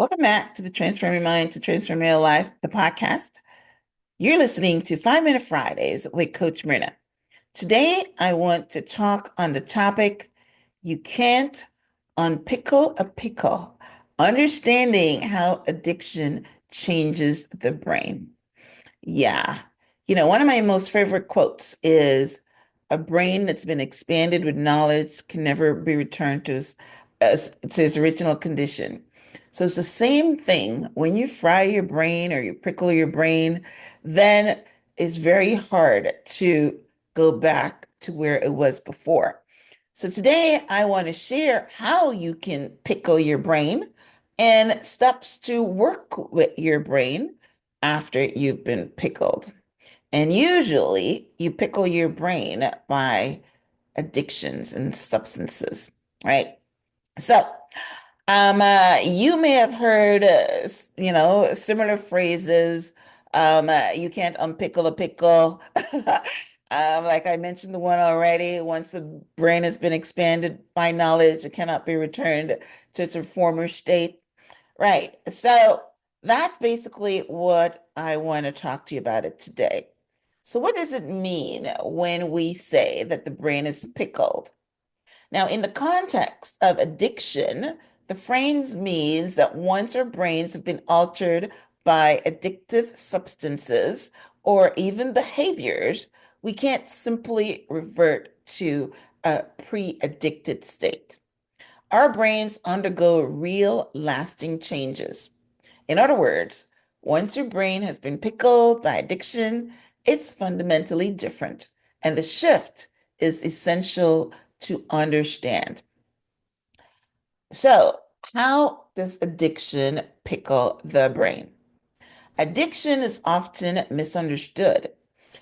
Welcome back to the Transform Your Mind to Transform Your Life, the podcast. You're listening to 5 Minute Fridays with Coach Myrna. Today, I want to talk on the topic you can't unpickle a pickle, understanding how addiction changes the brain. Yeah. One of my most favorite quotes is a brain that's been expanded with knowledge can never be returned to its original condition. So it's the same thing when you fry your brain or you pickle your brain, then it's very hard to go back to where it was before. So today I want to share how you can pickle your brain and steps to work with your brain after you've been pickled. And usually you pickle your brain by addictions and substances, right? So, you may have heard, similar phrases. You can't unpickle a pickle. Like I mentioned the one already. Once the brain has been expanded by knowledge, it cannot be returned to its former state. Right. So that's basically what I want to talk to you about it today. So what does it mean when we say that the brain is pickled? Now, in the context of addiction, the phrase means that once our brains have been altered by addictive substances or even behaviors, we can't simply revert to a pre-addicted state. Our brains undergo real lasting changes. In other words, once your brain has been pickled by addiction, it's fundamentally different. And the shift is essential to understand. So, how does addiction pickle the brain? Addiction is often misunderstood.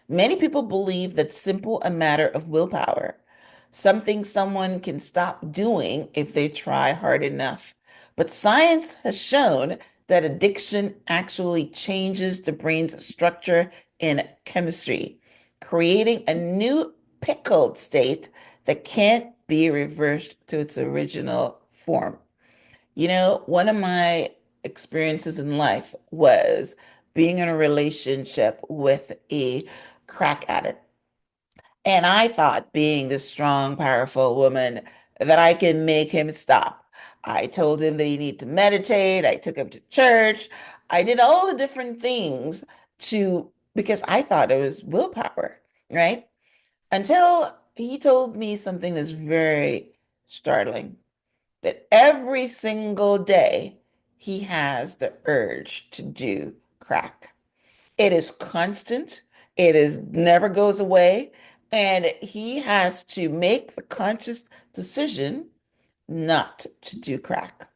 Many people believe that's simple a matter of willpower, something someone can stop doing if they try hard enough. But science has shown that addiction actually changes the brain's structure and chemistry, creating a new pickled state that can't be reversed to its original form. One of my experiences in life was being in a relationship with a crack addict. And I thought, being the strong, powerful woman, that I can make him stop. I told him that he needed to meditate. I took him to church. I did all the different things because I thought it was willpower, right? Until he told me something that's very startling, that every single day he has the urge to do crack. It is constant. It is never goes away. And he has to make the conscious decision not to do crack.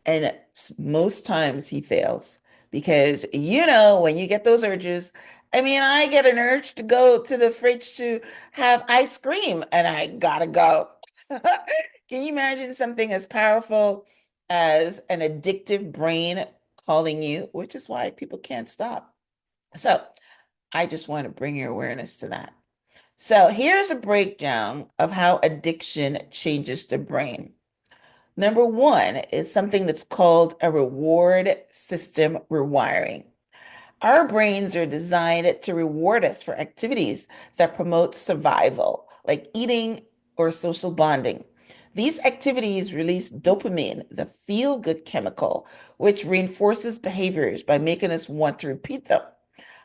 And most times he fails because, when you get those urges, I mean, I get an urge to go to the fridge to have ice cream and I gotta go. Can you imagine something as powerful as an addictive brain calling you, which is why people can't stop? So I just want to bring your awareness to that. So here's a breakdown of how addiction changes the brain. Number one is something that's called a reward system rewiring. Our brains are designed to reward us for activities that promote survival, like eating or social bonding. These activities release dopamine, the feel-good chemical, which reinforces behaviors by making us want to repeat them.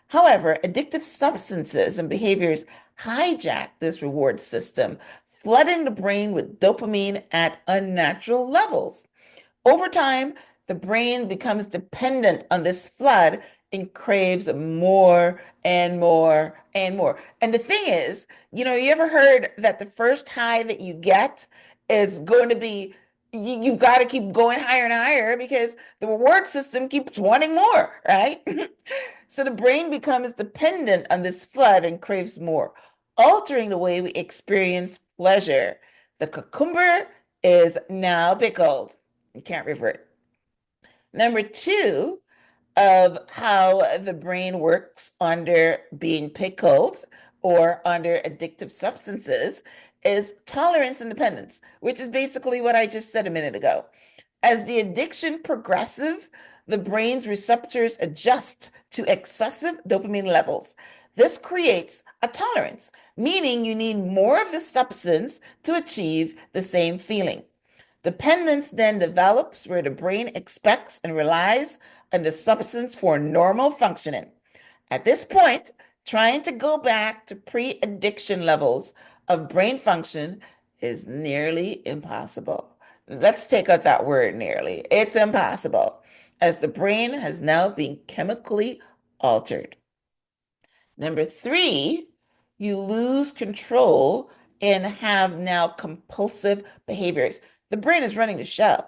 However, addictive substances and behaviors hijack this reward system, flooding the brain with dopamine at unnatural levels. Over time, the brain becomes dependent on this flood and craves more and more and more. And the thing is, you ever heard that the first high that you get is going to be, you've got to keep going higher and higher because the reward system keeps wanting more, right? So the brain becomes dependent on this flood and craves more, altering the way we experience pleasure. The cucumber is now pickled. You can't revert. Number two of how the brain works under being pickled or under addictive substances is tolerance and dependence, which is basically what I just said a minute ago. As the addiction progresses, the brain's receptors adjust to excessive dopamine levels. This creates a tolerance, meaning you need more of the substance to achieve the same feeling. Dependence then develops where the brain expects and relies on the substance for normal functioning. At this point, trying to go back to pre addiction levels of brain function is nearly impossible. Let's take out that word nearly. It's impossible, as the brain has now been chemically altered. Number three, you lose control and have now compulsive behaviors. The brain is running the show.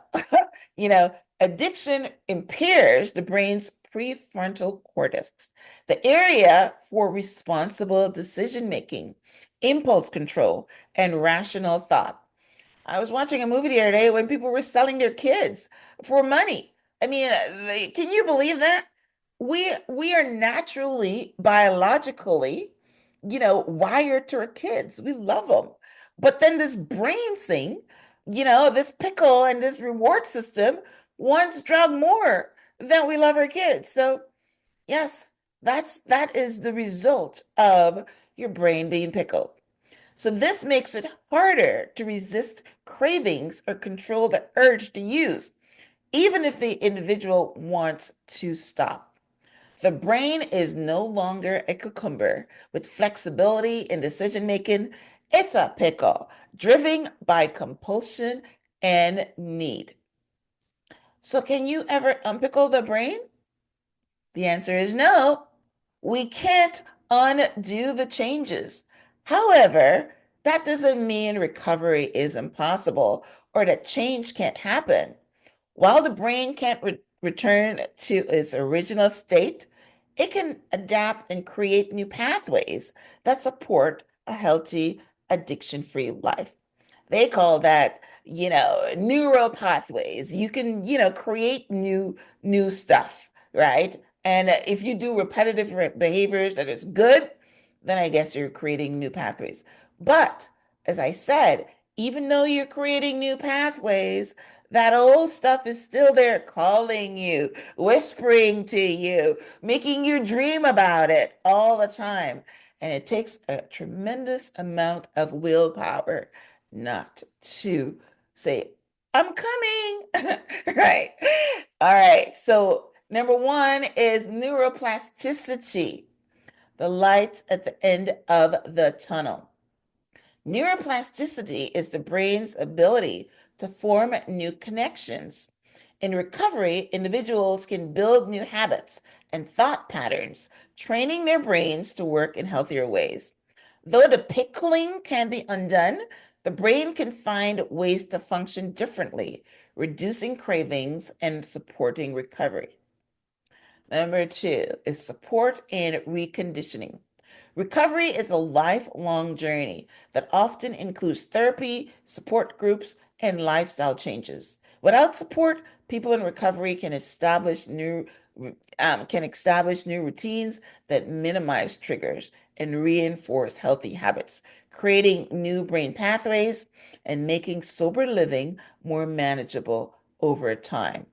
You know, addiction impairs the brain's prefrontal cortex, the area for responsible decision making, impulse control, and rational thought. I was watching a movie the other day when people were selling their kids for money. I mean, can you believe that? We are naturally, biologically, wired to our kids. We love them. But then this brain thing, this pickle and this reward system wants drug more than we love our kids. So yes, that is the result of your brain being pickled. So this makes it harder to resist cravings or control the urge to use, even if the individual wants to stop. The brain is no longer a cucumber with flexibility in decision making. It's a pickle driven by compulsion and need. So, can you ever unpickle the brain? The answer is no. We can't undo the changes. However, that doesn't mean recovery is impossible or that change can't happen. While the brain can't return to its original state, it can adapt and create new pathways that support a healthy, addiction-free life. They call that, neural pathways. You can, create new stuff, right? And if you do repetitive behaviors that is good, then I guess you're creating new pathways. But as I said, even though you're creating new pathways, that old stuff is still there calling you, whispering to you, making you dream about it all the time. And it takes a tremendous amount of willpower not to say, I'm coming. Right. All right. So, number one is neuroplasticity, the light at the end of the tunnel. Neuroplasticity is the brain's ability to form new connections. In recovery, individuals can build new habits and thought patterns, training their brains to work in healthier ways. Though the pickling can be undone, the brain can find ways to function differently, reducing cravings and supporting recovery. Number two is support and reconditioning. Recovery is a lifelong journey that often includes therapy, support groups, and lifestyle changes. Without support, people in recovery can establish new routines that minimize triggers and reinforce healthy habits, creating new brain pathways and making sober living more manageable over time.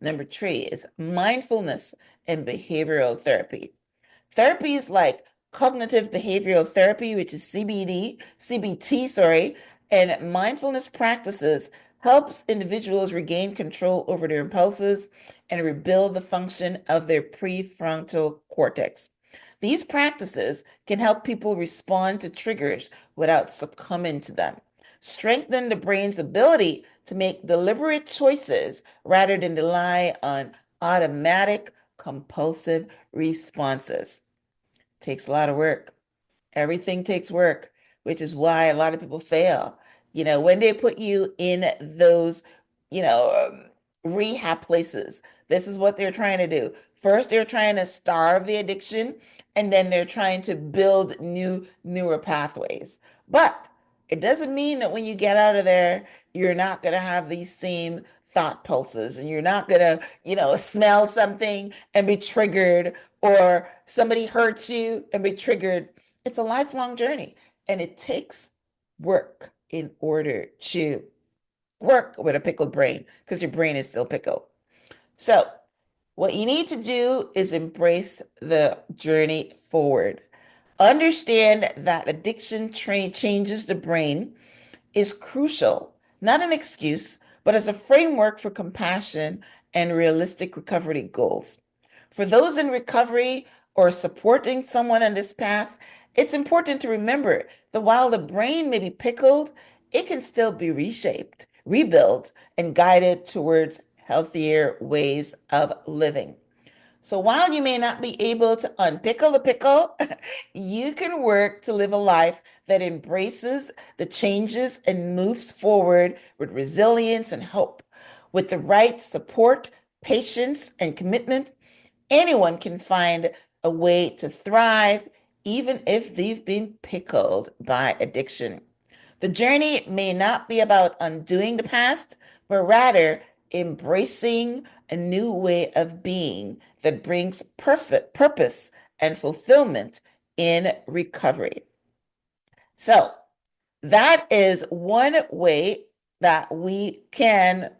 Number three is mindfulness and behavioral therapy. Therapies like cognitive behavioral therapy, which is CBT, sorry, and mindfulness practices helps individuals regain control over their impulses and rebuild the function of their prefrontal cortex. These practices can help people respond to triggers without succumbing to them, strengthen the brain's ability to make deliberate choices rather than rely on automatic compulsive responses. Takes a lot of work. Everything takes work, which is why a lot of people fail. When they put you in those, you know, rehab places, this is what they're trying to do. First, they're trying to starve the addiction, and then they're trying to build newer pathways. But it doesn't mean that when you get out of there, you're not going to have these same thought pulses and you're not going to, smell something and be triggered, or somebody hurts you and be triggered. It's a lifelong journey and it takes work in order to work with a pickled brain because your brain is still pickled. So, what you need to do is embrace the journey forward. Understand that changes the brain is crucial, not an excuse, but as a framework for compassion and realistic recovery goals. For those in recovery or supporting someone on this path, it's important to remember that while the brain may be pickled, it can still be reshaped, rebuilt, and guided towards healthier ways of living. So while you may not be able to unpickle the pickle, you can work to live a life that embraces the changes and moves forward with resilience and hope. With the right support, patience, and commitment, anyone can find a way to thrive, even if they've been pickled by addiction. The journey may not be about undoing the past, but rather embracing a new way of being that brings perfect purpose and fulfillment in recovery. So, that is one way that we can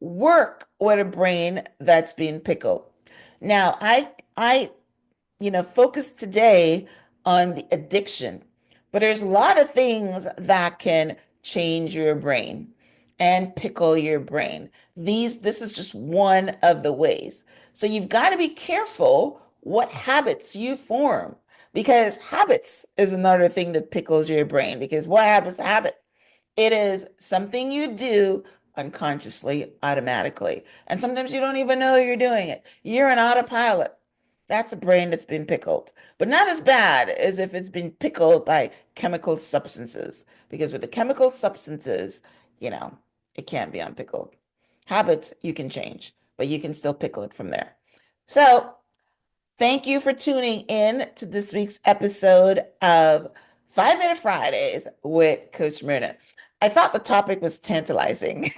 work with a brain that's being pickled. Now, I focus today on the addiction, but there's a lot of things that can change your brain and pickle your brain. This is just one of the ways. So you've got to be careful what habits you form because habits is another thing that pickles your brain because what happens to habit? It is something you do unconsciously, automatically. And sometimes you don't even know you're doing it. You're an autopilot. That's a brain that's been pickled, but not as bad as if it's been pickled by chemical substances. Because with the chemical substances, you know, it can't be unpickled. Habits you can change, but you can still pickle it from there. So thank you for tuning in to this week's episode of 5 Minute Fridays with Coach Myrna. I thought the topic was tantalizing.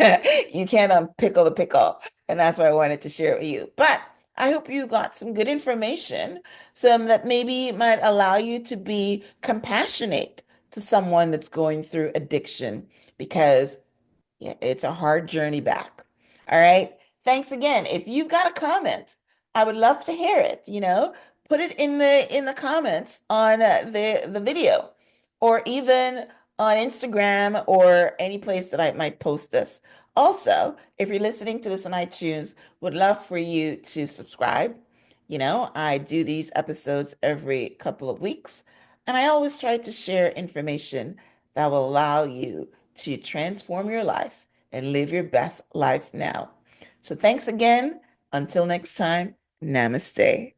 You can't unpickle the pickle, and that's why I wanted to share it with you. But I hope you got some good information, some that maybe might allow you to be compassionate to someone that's going through addiction because yeah, it's a hard journey back. All right. Thanks again. If you've got a comment, I would love to hear it. Put it in the comments on the video or even on Instagram or any place that I might post this. Also, if you're listening to this on iTunes, would love for you to subscribe. I do these episodes every couple of weeks, and I always try to share information that will allow you to transform your life and live your best life now. So thanks again. Until next time, namaste.